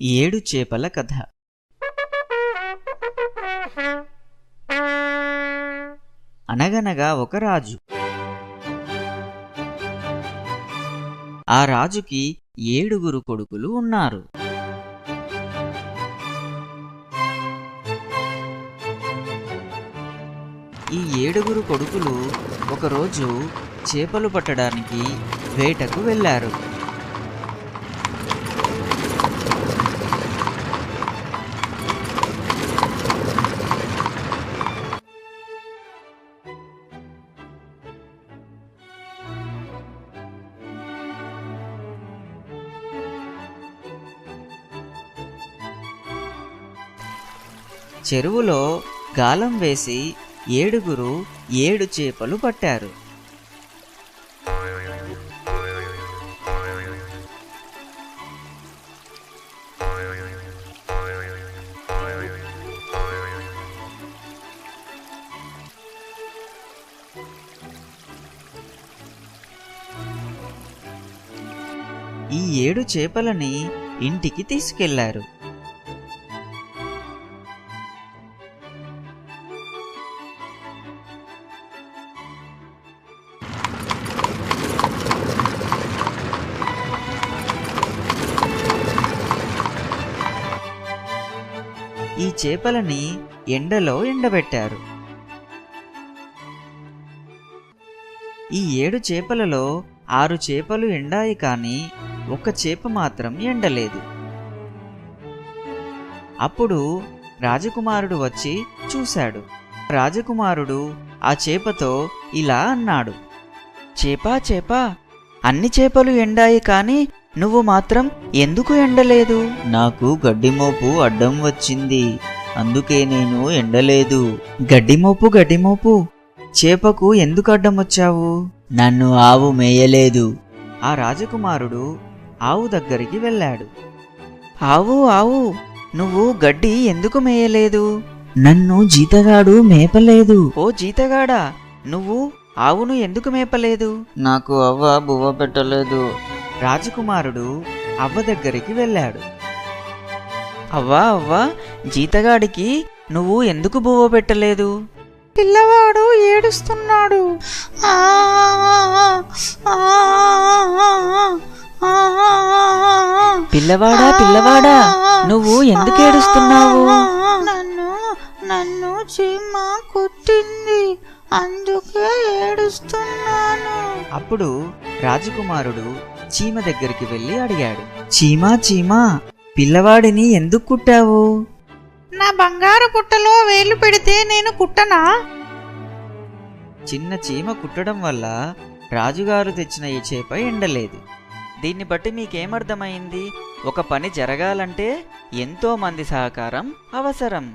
ఏడు చేపల కథ. అనగనగా ఒక రాజు. ఆ రాజుకి 7 కొడుకులు ఉన్నారు. ఈ 7 కొడుకులు ఒకరోజు చేపలు పట్టడానికి వేటకు వెళ్ళారు. చెరువులో గాలం వేసి 7 చేపలు పట్టారు. ఈ 7 చేపలని ఇంటికి తీసుకెళ్లారు. ఈ చేపలని ఎండలో ఎండబెట్టారు. ఈ 7 చేపలలో 6 చేపలు ఎండాయి, కానీ ఒక్క చేప మాత్రం ఎండలేదు. అప్పుడు రాజకుమారుడు వచ్చి చూశాడు. రాజకుమారుడు ఆ చేపతో ఇలా అన్నాడు: చేపా చేపా, అన్ని చేపలు ఎండాయి, కానీ నువ్వు మాత్రం ఎందుకు ఎండలేదు? నాకు గడ్డిమోపు అడ్డం వచ్చింది, అందుకే నేను ఎండలేదు. గడ్డిమోపు, చేపకు ఎందుకు అడ్డం వచ్చావు? నన్ను ఆవు మేయలేదు. ఆ రాజకుమారుడు ఆవు దగ్గరికి వెళ్ళాడు. ఆవు, నువ్వు గడ్డి ఎందుకు మేయలేదు? నన్ను జీతగాడు మేపలేదు. ఓ జీతగాడా, నువ్వు ఆవును ఎందుకు మేపలేదు? నాకు అవ్వ బువ్వ పెట్టలేదు. రాజకుమారుడు అవ్వ దగ్గరికి వెళ్ళాడు. అవ్వా, జీతగాడికి నువ్వు ఎందుకు బువ్వ పెట్టలేదు? పిల్లవాడు ఏడుస్తున్నాడు. పిల్లవాడా, నువ్వు ఎందుకు ఏడుస్తున్నావు? నన్ను చీమ కుట్టింది, అందుకే ఏడుస్తున్నాను. అప్పుడు రాజకుమారుడు చీమ దగ్గరికి వెళ్ళి అడిగాడు: చీమా, పిల్లవాడిని ఎందుకు కుట్టావు? నా బంగారు పుట్టలో వేలు పెడితే నేను కుట్టనా? చిన్న చీమ కుట్టడం వల్ల రాజుగారు తెచ్చిన ఈ చేప ఎండలేదు. దీన్ని బట్టి మీకేమర్థమైంది? ఒక పని జరగాలంటే ఎంతో మంది సహకారం అవసరం.